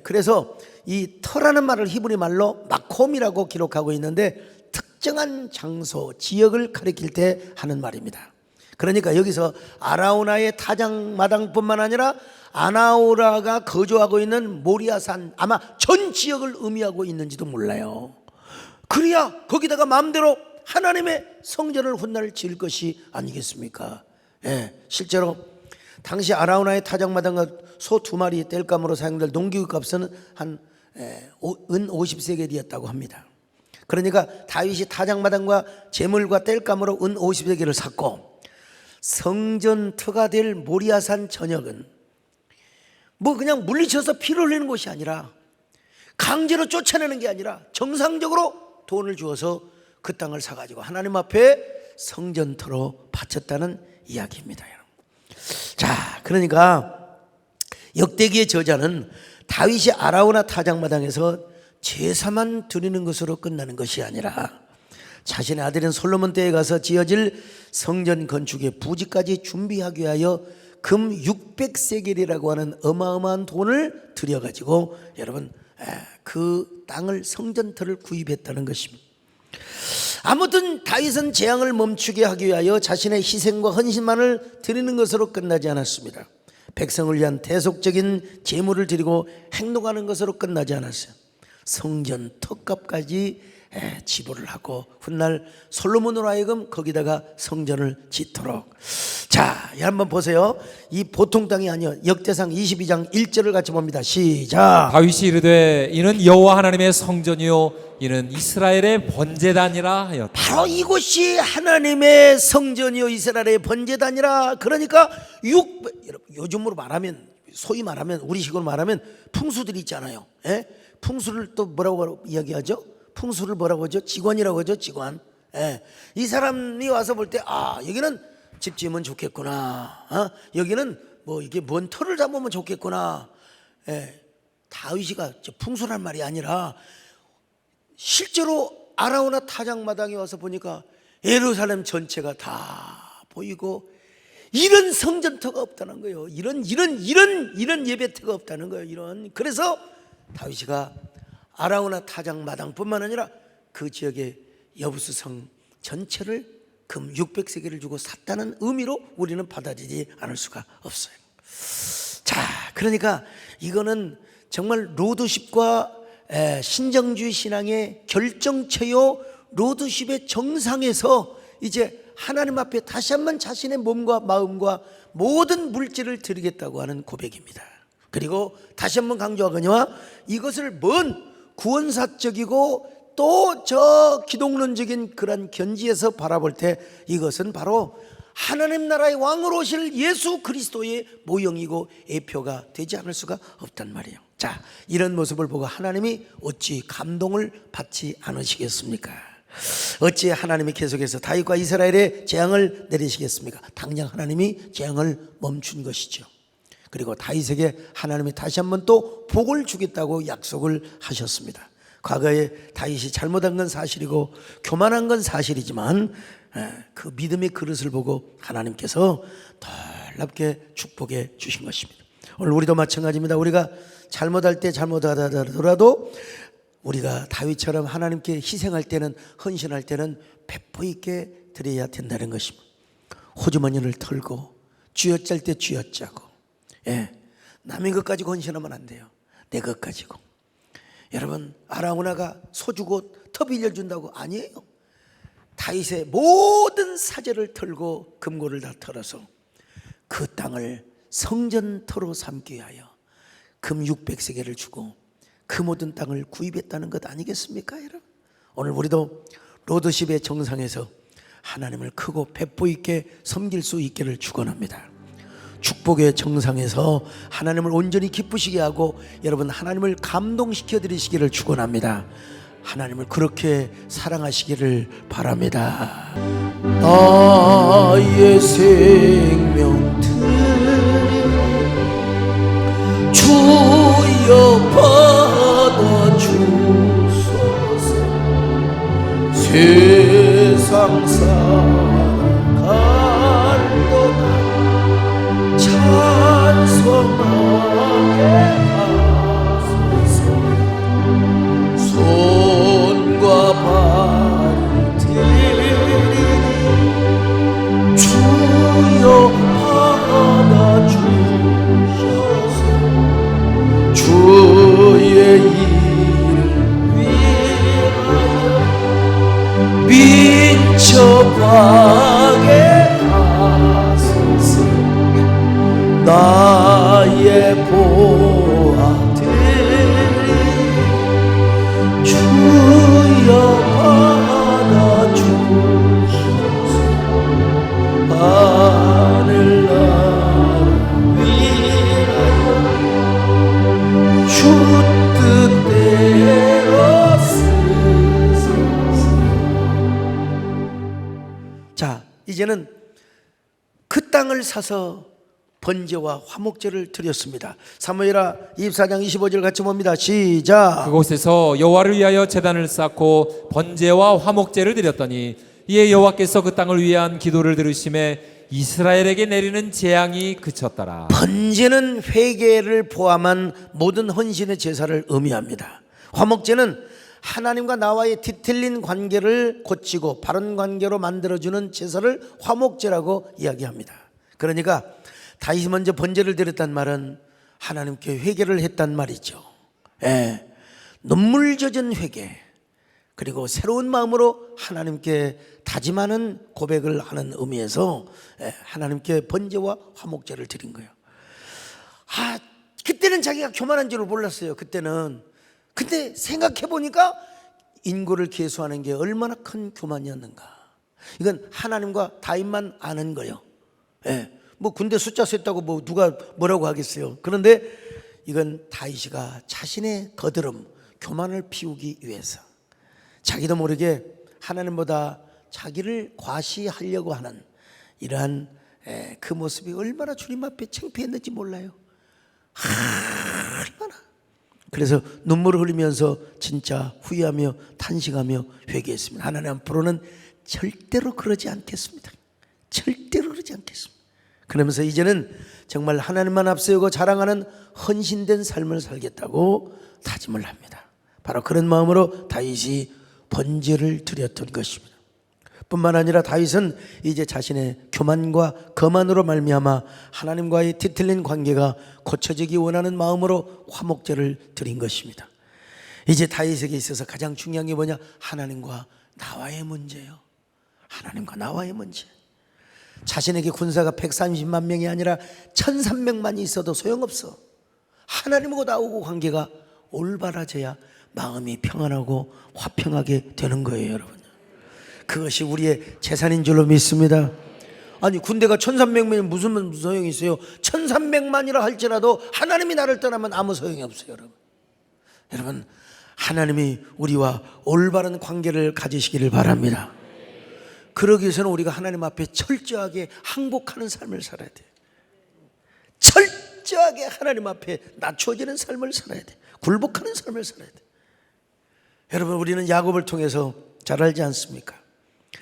그래서 이 터라는 말을 히브리 말로 마콤이라고 기록하고 있는데 특정한 장소, 지역을 가리킬 때 하는 말입니다. 그러니까 여기서 아라우나의 타작마당뿐만 아니라 아나우라가 거주하고 있는 모리아산 아마 전 지역을 의미하고 있는지도 몰라요. 그래야 거기다가 마음대로 하나님의 성전을 훗날 지을 것이 아니겠습니까? 실제로 당시 아라우나의 타작마당과 소 2마리 땔감으로 사용될 농기구 값은 한 은 50세겔이었다고 합니다. 그러니까 다윗이 타작마당과 제물과 땔감으로 은 50세겔을 샀고 성전터가 될 모리아산 전역은 뭐 그냥 물리쳐서 피를 흘리는 것이 아니라 강제로 쫓아내는 게 아니라 정상적으로 돈을 주어서 그 땅을 사가지고 하나님 앞에 성전터로 바쳤다는 이야기입니다. 자, 그러니까 역대기의 저자는 다윗이 아라우나 타작마당에서 제사만 드리는 것으로 끝나는 것이 아니라 자신의 아들인 솔로몬 때에 가서 지어질 성전 건축의 부지까지 준비하기 위하여 금 600세겔이라고 하는 어마어마한 돈을 들여가지고 여러분 그 땅을 성전터를 구입했다는 것입니다. 아무튼 다윗은 재앙을 멈추게 하기 위하여 자신의 희생과 헌신만을 드리는 것으로 끝나지 않았습니다. 백성을 위한 대속적인 제물을 드리고 행동하는 것으로 끝나지 않았어요. 성전 턱값까지 지불을 하고 훗날 솔로몬으로 하여금 거기다가 성전을 짓도록. 자, 한번 보세요. 이 보통 땅이 아니요 역대상 22장 1절을 같이 봅니다. 시작. 다윗이 이르되 이는 여호와 하나님의 성전이요 이는 이스라엘의 번제단이라 하였다. 바로 이곳이 하나님의 성전이요 이스라엘의 번제단이라. 그러니까 요즘으로 말하면 소위 말하면 우리식으로 말하면 풍수들이 있잖아요. 풍수를 또 뭐라고 이야기하죠? 풍수를 뭐라고 하죠? 직관이라고 하죠. 직관. 이 사람이 와서 볼 때 여기는 집 지으면 좋겠구나. 여기는 뭐 이게 뭔 터를 잡으면 좋겠구나. 다윗이가 풍수란 말이 아니라 실제로 아라우나 타작마당에 와서 보니까 예루살렘 전체가 다 보이고 이런 성전터가 없다는 거예요. 이런 예배터가 없다는 거예요. 그래서 다윗이가 아라우나 타작마당뿐만 아니라 그 지역의 여부수성 전체를 금 600세겔을 주고 샀다는 의미로 우리는 받아들이지 않을 수가 없어요. 자, 그러니까 이거는 정말 로드십과 신정주의 신앙의 결정체요 로드십의 정상에서 이제 하나님 앞에 다시 한번 자신의 몸과 마음과 모든 물질을 드리겠다고 하는 고백입니다. 그리고 다시 한번 강조하거니와 이것을 먼 구원사적이고 또 저 기독론적인 그런 견지에서 바라볼 때 이것은 바로 하나님 나라의 왕으로 오실 예수 그리스도의 모형이고 예표가 되지 않을 수가 없단 말이에요. 자, 자, 이런 모습을 보고 하나님이 어찌 감동을 받지 않으시겠습니까? 어찌 하나님이 계속해서 다윗과 이스라엘에 재앙을 내리시겠습니까? 당장 하나님이 재앙을 멈춘 것이죠. 그리고 다윗에게 하나님이 다시 한번 또 복을 주겠다고 약속을 하셨습니다. 과거에 다윗이 잘못한 건 사실이고 교만한 건 사실이지만 그 믿음의 그릇을 보고 하나님께서 놀랍게 축복해 주신 것입니다. 오늘 우리도 마찬가지입니다. 우리가 잘못할 때 잘못하더라도 우리가 다윗처럼 하나님께 희생할 때는, 헌신할 때는 배포 있게 드려야 된다는 것입니다. 호주머니를 털고 쥐어짤 때 쥐어짜고, 남의 것 가지고 헌신하면 안 돼요. 내 것 가지고. 여러분, 아라우나가 소주고 터 빌려준다고? 아니에요. 다윗의 모든 사제를 털고 금고를 다 털어서 그 땅을 성전터로 삼기 위하여 금 600세겔을 주고 그 모든 땅을 구입했다는 것 아니겠습니까, 여러분? 오늘 우리도 로드십의 정상에서 하나님을 크고 배포 있게 섬길 수 있기를 축원합니다. 축복의 정상에서 하나님을 온전히 기쁘시게 하고 여러분 하나님을 감동시켜 드리시기를 축원합니다. 하나님을 그렇게 사랑하시기를 바랍니다. 나의 생명 드리니 주여 받아 주소서. 세상 살아갈도다 찬송하게 하소서. 손과 발을 들이니 주여 받아 주셔서 주의 일을 위하여 민첩하게 하소서. 나의 보아들이 주여 받아 주소서. 하늘나라 위하여 주 뜻대로 쓰소서. 자, 이제는 그 땅을 사서 번제와 화목제를 드렸습니다. 사무엘하 24장 25절 같이 봅니다. 시작. 그곳에서 여호와를 위하여 제단을 쌓고 번제와 화목제를 드렸더니 이에 여호와께서 그 땅을 위한 기도를 들으심에 이스라엘에게 내리는 재앙이 그쳤더라. 번제는 회개를 포함한 모든 헌신의 제사를 의미합니다. 화목제는 하나님과 나와의 뒤틀린 관계를 고치고 바른 관계로 만들어주는 제사를 화목제라고 이야기합니다. 그러니까 다윗이 먼저 번제를 드렸단 말은 하나님께 회개를 했단 말이죠. 눈물 젖은 회개, 그리고 새로운 마음으로 하나님께 다짐하는 고백을 하는 의미에서 하나님께 번제와 화목제를 드린 거예요. 그때는 자기가 교만한 줄을 몰랐어요. 그때는. 근데 생각해 보니까 인고를 계수하는 게 얼마나 큰 교만이었는가. 이건 하나님과 다윗만 아는 거예요. 뭐 군대 숫자 셌다고 뭐 누가 뭐라고 하겠어요. 그런데 이건 다윗이가 자신의 거드름, 교만을 피우기 위해서 자기도 모르게 하나님보다 자기를 과시하려고 하는 이러한 그 모습이 얼마나 주님 앞에 창피했는지 몰라요. 얼마나. 그래서 눈물을 흘리면서 진짜 후회하며 탄식하며 회개했습니다. 하나님 앞으로는 절대로 그러지 않겠습니다. 절대로 그러지 않겠습니다. 그러면서 이제는 정말 하나님만 앞세우고 자랑하는 헌신된 삶을 살겠다고 다짐을 합니다. 바로 그런 마음으로 다윗이 번제를 드렸던 것입니다. 뿐만 아니라 다윗은 이제 자신의 교만과 거만으로 말미암아 하나님과의 뒤틀린 관계가 고쳐지기 원하는 마음으로 화목제를 드린 것입니다. 이제 다윗에게 있어서 가장 중요한 게 뭐냐? 하나님과 나와의 문제예요. 하나님과 나와의 문제. 자신에게 군사가 130만 명이 아니라 1300만이 있어도 소용없어. 하나님하고 나하고 관계가 올바라져야 마음이 평안하고 화평하게 되는 거예요, 여러분. 그것이 우리의 재산인 줄로 믿습니다. 아니 군대가 1300명이 무슨 소용이 있어요? 1300만이라 할지라도 하나님이 나를 떠나면 아무 소용이 없어요. 여러분, 여러분 하나님이 우리와 올바른 관계를 가지시기를 바랍니다. 그러기 위해서는 우리가 하나님 앞에 철저하게 항복하는 삶을 살아야 돼요. 철저하게 하나님 앞에 낮춰지는 삶을 살아야 돼요. 굴복하는 삶을 살아야 돼요. 여러분, 우리는 야곱을 통해서 잘 알지 않습니까?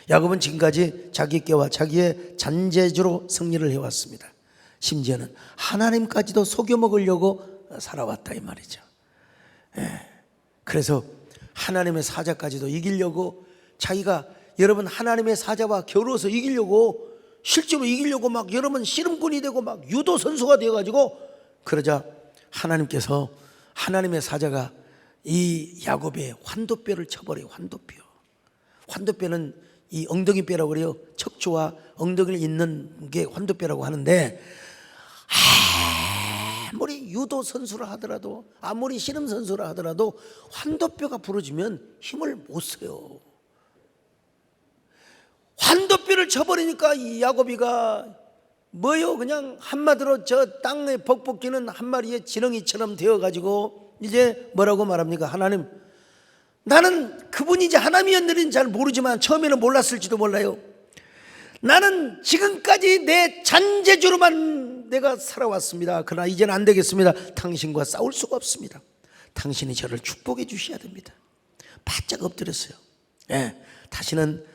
야곱은 지금까지 자기 꾀와 자기의 잔재주로 승리를 해왔습니다. 심지어는 하나님까지도 속여 먹으려고 살아왔다 이 말이죠. 그래서 하나님의 사자까지도 이기려고, 자기가 여러분 하나님의 사자와 겨루어서 이기려고, 실제로 이기려고 막 여러분 씨름꾼이 되고 막 유도 선수가 되어가지고, 그러자 하나님께서, 하나님의 사자가 이 야곱의 환도뼈를 쳐버려요. 환도뼈는 이 엉덩이뼈라고 그래요. 척추와 엉덩이를 잇는 게 환도뼈라고 하는데, 아무리 유도 선수라 하더라도, 아무리 씨름 선수라 하더라도 환도뼈가 부러지면 힘을 못 써요. 환도뼈를 쳐버리니까 이 야곱이가 뭐요? 그냥 한마디로 저 땅에 벅벅기는 한 마리의 지렁이처럼 되어가지고 이제 뭐라고 말합니까? 하나님, 나는 그분이 이제 하나님이었는지는 잘 모르지만 처음에는 몰랐을지도 몰라요. 나는 지금까지 내 잔재주로만 내가 살아왔습니다. 그러나 이제는 안 되겠습니다. 당신과 싸울 수가 없습니다. 당신이 저를 축복해 주셔야 됩니다. 바짝 엎드렸어요. 다시는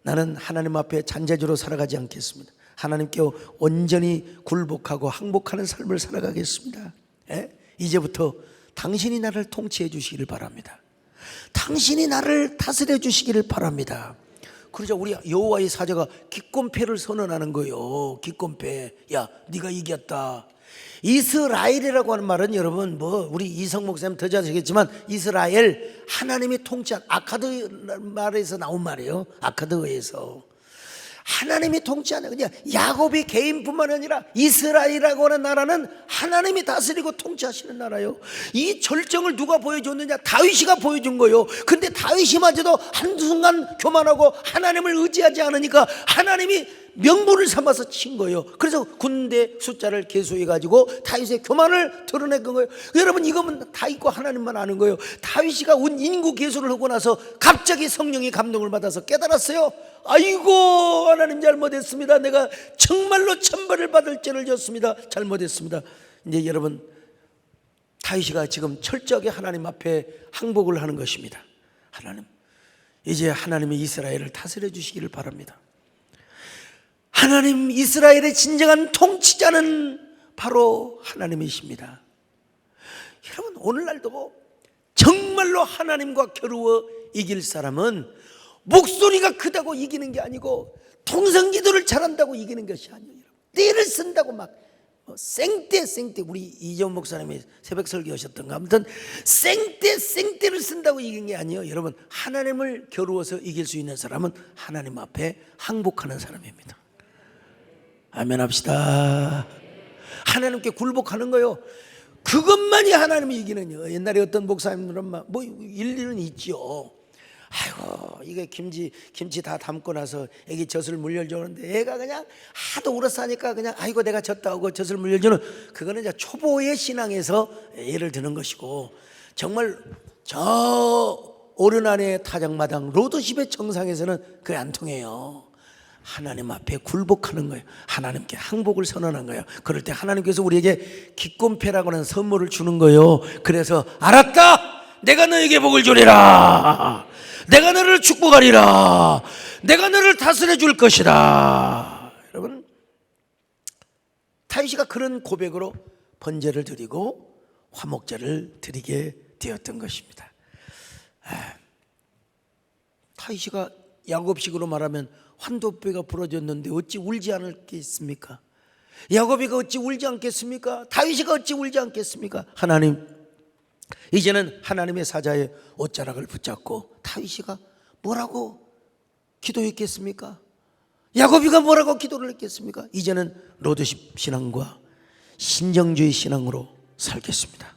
나는 하나님 앞에 잔재주로 살아가지 않겠습니다. 하나님께 온전히 굴복하고 항복하는 삶을 살아가겠습니다. 이제부터 당신이 나를 통치해 주시기를 바랍니다. 당신이 나를 다스려 주시기를 바랍니다. 그러자 우리 여호와의 사자가 기권패를 선언하는 거예요. 기권패. 야, 네가 이겼다. 이스라엘이라고 하는 말은 여러분 뭐 우리 이성 목사님 더 잘 아시겠지만, 이스라엘, 하나님이 통치한, 아카드 말에서 나온 말이에요. 아카드에서 하나님이 통치하는, 그냥 야곱이 개인뿐만 아니라 이스라엘이라고 하는 나라는 하나님이 다스리고 통치하시는 나라예요. 이 절정을 누가 보여줬느냐? 다윗이가 보여준 거예요. 근데 다윗이마저도 한순간 교만하고 하나님을 의지하지 않으니까 하나님이 명분을 삼아서 친 거예요. 그래서 군대 숫자를 계수해가지고 다윗의 교만을 드러낸 거예요. 여러분, 이거는 다윗과 하나님만 아는 거예요. 다윗이가 인구 계수를 하고 나서 갑자기 성령이 감동을 받아서 깨달았어요. 아이고, 하나님 잘못했습니다. 내가 정말로 천벌을 받을 죄를 졌습니다. 잘못했습니다. 이제 여러분, 다윗이가 지금 철저하게 하나님 앞에 항복을 하는 것입니다. 하나님, 이제 하나님이 이스라엘을 다스려 주시기를 바랍니다. 하나님, 이스라엘의 진정한 통치자는 바로 하나님이십니다. 여러분, 오늘날도 정말로 하나님과 겨루어 이길 사람은 목소리가 크다고 이기는 게 아니고, 통성기도를 잘한다고 이기는 것이 아니에요. 떼를 쓴다고 막 생떼 우리 이재원 목사님이 새벽 설교하셨던가, 아무튼 생떼를 쓴다고 이긴 게 아니에요. 여러분, 하나님을 겨루어서 이길 수 있는 사람은 하나님 앞에 항복하는 사람입니다. 아멘 합시다. 하나님께 굴복하는 거요. 그것만이 하나님이 이기는. 옛날에 어떤 목사님들은 뭐 일리는 있죠. 아이고, 이게 김치 다 담고 나서 애기 젖을 물려주는데 애가 그냥 하도 울어서 하니까 그냥 아이고 내가 졌다 하고 젖을 물려주는, 그거는 이제 초보의 신앙에서 예를 드는 것이고, 정말 저 오르난의 타작마당 로드십의 정상에서는 그게 안 통해요. 하나님 앞에 굴복하는 거예요. 하나님께 항복을 선언한 거예요. 그럴 때 하나님께서 우리에게 기권패라고 하는 선물을 주는 거예요. 그래서 알았다, 내가 너에게 복을 주리라, 내가 너를 축복하리라, 내가 너를 다스려 줄 것이다. 여러분, 다윗이가 그런 고백으로 번제를 드리고 화목제를 드리게 되었던 것입니다. 다윗이가 야곱식으로 말하면 환도뼈가 부러졌는데 어찌 울지 않겠습니까? 야곱이가 어찌 울지 않겠습니까? 다윗이가 어찌 울지 않겠습니까? 하나님, 이제는 하나님의 사자의 옷자락을 붙잡고 다윗이가 뭐라고 기도했겠습니까? 야곱이가 뭐라고 기도를 했겠습니까? 이제는 로드십 신앙과 신정주의 신앙으로 살겠습니다.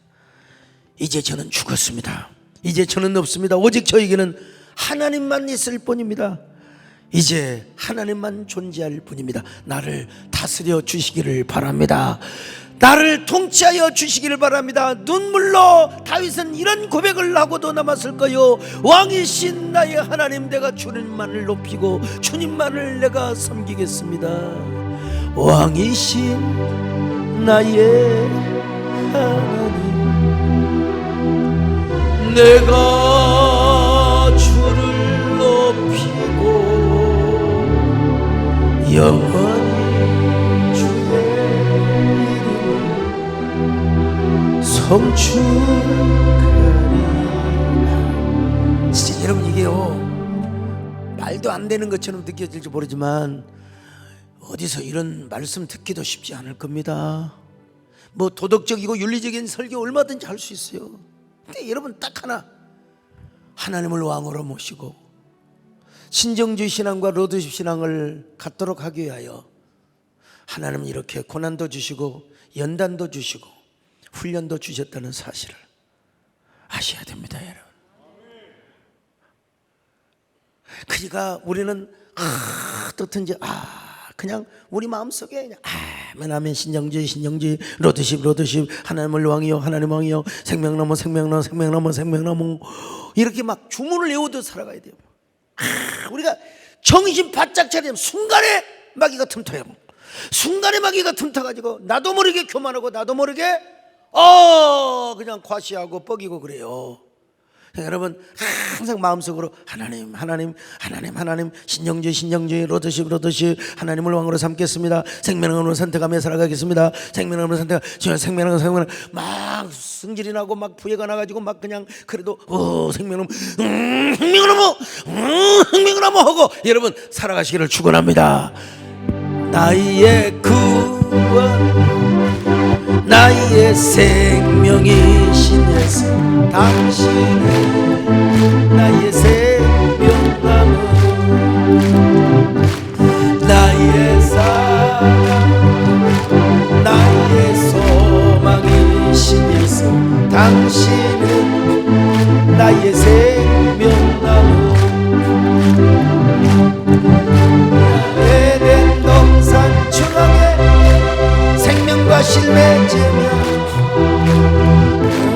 이제 저는 죽었습니다. 이제 저는 없습니다. 오직 저에게는 하나님만 있을 뿐입니다. 이제 하나님만 존재할 뿐입니다. 나를 다스려 주시기를 바랍니다. 나를 통치하여 주시기를 바랍니다. 눈물로 다윗은 이런 고백을 하고도 남았을 거요. 왕이신 나의 하나님, 내가 주님만을 높이고 주님만을 내가 섬기겠습니다. 왕이신 나의 하나님, 내가 주를 높이고 영원히 주의 이름을 성축하리라. 진짜 여러분, 이게요, 말도 안 되는 것처럼 느껴질지 모르지만 어디서 이런 말씀 듣기도 쉽지 않을 겁니다. 뭐 도덕적이고 윤리적인 설교 얼마든지 할 수 있어요. 근데 여러분, 딱 하나, 하나님을 왕으로 모시고 신정주의 신앙과 로드십 신앙을 갖도록 하기 위하여 하나님은 이렇게 고난도 주시고 연단도 주시고 훈련도 주셨다는 사실을 아셔야 됩니다, 여러분. 그러니까 우리는 어떻든지 그냥 우리 마음속에 그냥 아멘 신정주의 로드십 하나님을 왕이요 하나님 왕이요 생명나무 이렇게 막 주문을 외우듯 살아가야 돼요. 우리가 정신 바짝 차리면 순간에 마귀가 틈터요. 순간에 마귀가 틈터가지고 나도 모르게 교만하고 나도 모르게 그냥 과시하고 뻐기고 그래요. 여러분, 항상 마음속으로 하나님 신정주의 로드십 하나님을 왕으로 삼겠습니다. 생명으로 선택하며 살아가겠습니다. 생명으로 생명으로 막 승질이 나고 막 부해가 나가지고 막 그냥 그래도 생명으로 하고 여러분 살아가시기를 축원합니다. 나의 구원, 나의 생명이신 예수, 당신은 나의 생명나무, 나의 사랑, 나의 소망이신 예수, 당신은 나의 생명나무. 에덴 동산 중앙에 생명과 실 맺으며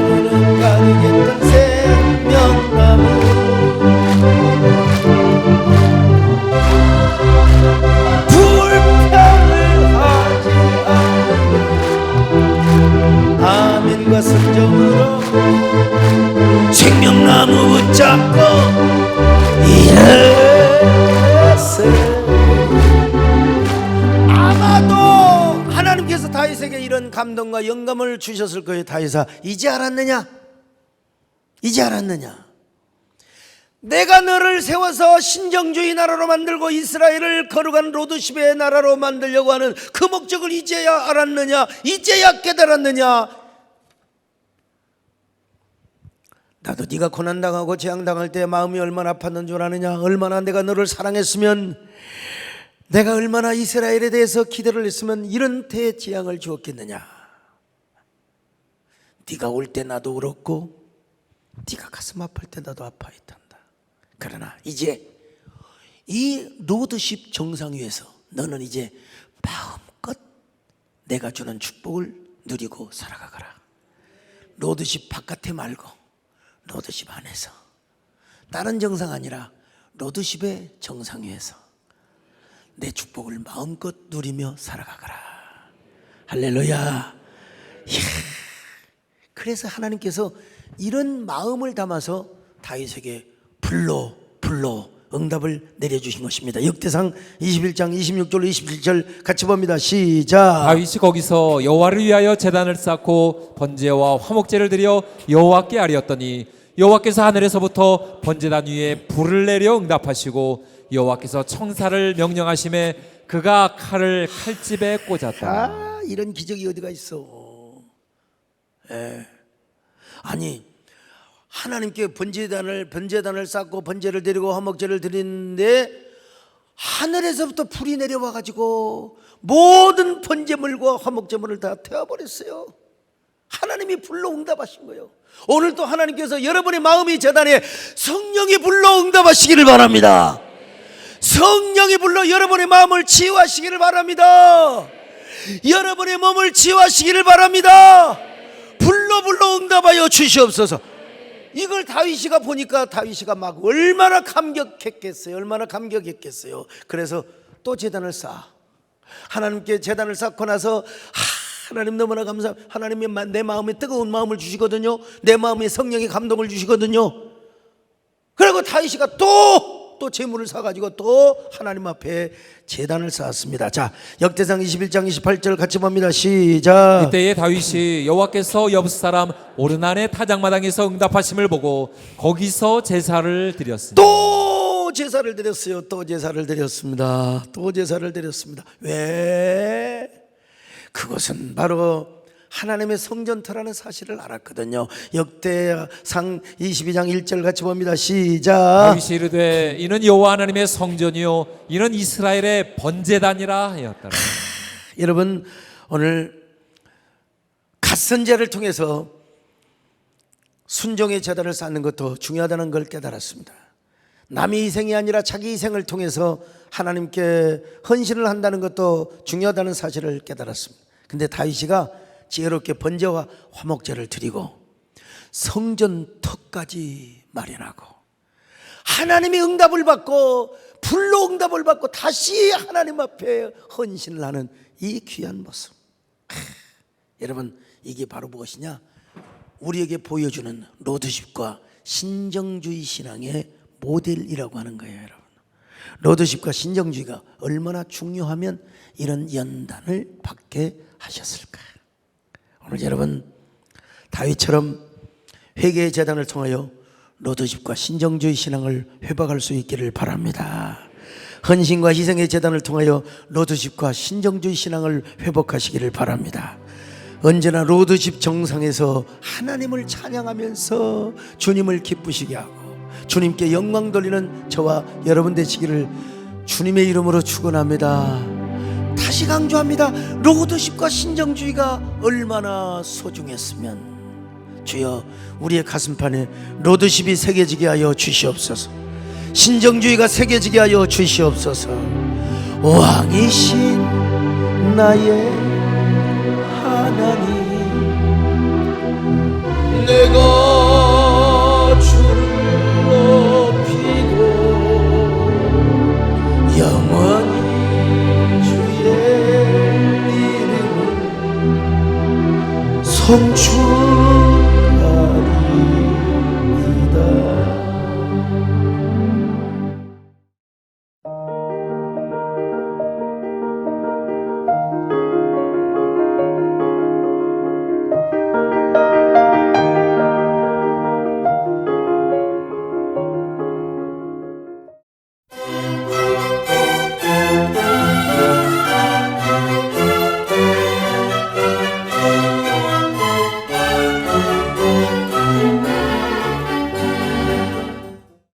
너는 가득했던 생명나무, 불평을 하지 않으며 아멘과 순종으로 생명나무 붙잡고 일했어요. 아마도 하나님께서 다윗에게 이런 감동과 영감을 주셨을 거예요. 다윗아, 이제 알았느냐? 내가 너를 세워서 신정주의 나라로 만들고 이스라엘을 거룩한 로드십의 나라로 만들려고 하는 그 목적을 이제야 알았느냐? 이제야 깨달았느냐? 나도 네가 고난당하고 재앙당할 때 마음이 얼마나 아팠는 줄 아느냐? 얼마나 내가 너를 사랑했으면, 내가 얼마나 이스라엘에 대해서 기도를 했으면 이런 대재앙을 주었겠느냐? 네가 올 때 나도 울었고 네가 가슴 아플 때 나도 아파했단다. 그러나 이제 이 로드십 정상 위에서 너는 이제 마음껏 내가 주는 축복을 누리고 살아가거라. 로드십 바깥에 말고 로드십 안에서, 다른 정상 아니라 로드십의 정상 위에서 내 축복을 마음껏 누리며 살아가거라. 할렐루야. 이야. 그래서 하나님께서 이런 마음을 담아서 다윗에게 불러 응답을 내려주신 것입니다. 역대상 21장 26절 27절 같이 봅니다. 시작. 다윗이 거기서 여호와를 위하여 제단을 쌓고 번제와 화목제를 드려 여호와께 아뢰었더니 여호와께서 하늘에서부터 번제단 위에 불을 내려 응답하시고 여호와께서 청사를 명령하심에 그가 칼을 칼집에 꽂았다. 이런 기적이 어디가 있어? 아니, 하나님께 번제단을 쌓고 번제를 드리고 화목제를 드리는데 하늘에서부터 불이 내려와 가지고 모든 번제물과 화목제물을 다 태워버렸어요. 하나님이 불로 응답하신 거예요. 오늘도 하나님께서 여러분의 마음이 제단에 성령이 불로 응답하시기를 바랍니다. 성령이 불러 여러분의 마음을 치유하시기를 바랍니다. 여러분의 몸을 치유하시기를 바랍니다. 불러 응답하여 주시옵소서. 이걸 다윗이가 보니까 다윗이가 막 얼마나 감격했겠어요. 얼마나 감격했겠어요. 그래서 또 제단을 쌓아 하나님께 제단을 쌓고 나서 하나님 너무나 감사합니다. 하나님이 내 마음에 뜨거운 마음을 주시거든요. 내 마음에 성령의 감동을 주시거든요. 그리고 다윗이가 또 제물을 사가지고 또 하나님 앞에 제단을 쌓았습니다. 자, 역대상 21장 28절 같이 봅니다. 시작. 이때에 다윗이 여호와께서 여부 사람 오르난의 타작마당에서 응답하심을 보고 거기서 제사를 드렸습니다. 또 제사를 드렸어요. 또 제사를 드렸습니다. 또 제사를 드렸습니다. 왜? 그것은 바로 하나님의 성전터라는 사실을 알았거든요. 역대상 22장 1절 같이 봅니다. 시작. 다윗이 이르되 이는 여호와 하나님의 성전이요 이는 이스라엘의 번제단이라 하였다. 여러분, 오늘 갓선제를 통해서 순종의 제단을 쌓는 것도 중요하다는 걸 깨달았습니다. 남의 희생이 아니라 자기 희생을 통해서 하나님께 헌신을 한다는 것도 중요하다는 사실을 깨달았습니다. 근데 다윗이가 지혜롭게 번제와 화목제를 드리고 성전터까지 마련하고 하나님의 응답을 받고 불로 응답을 받고 다시 하나님 앞에 헌신을 하는 이 귀한 모습. 여러분, 이게 바로 무엇이냐? 우리에게 보여주는 로드십과 신정주의 신앙의 모델이라고 하는 거예요. 여러분, 로드십과 신정주의가 얼마나 중요하면 이런 연단을 받게 하셨을까? 오늘 여러분, 다윗처럼 회개의 제단을 통하여 로드십과 신정주의 신앙을 회복할 수 있기를 바랍니다. 헌신과 희생의 제단을 통하여 로드십과 신정주의 신앙을 회복하시기를 바랍니다. 언제나 로드십 정상에서 하나님을 찬양하면서 주님을 기쁘시게 하고 주님께 영광 돌리는 저와 여러분 되시기를 주님의 이름으로 축원합니다. 다시 강조합니다. 로드십과 신정주의가 얼마나 소중했으면 주여 우리의 가슴판에 로드십이 새겨지게 하여 주시옵소서. 신정주의가 새겨지게 하여 주시옵소서. 왕이신 나의 하나님, 내가 주를 높이고 영원히 주의 이름을 성취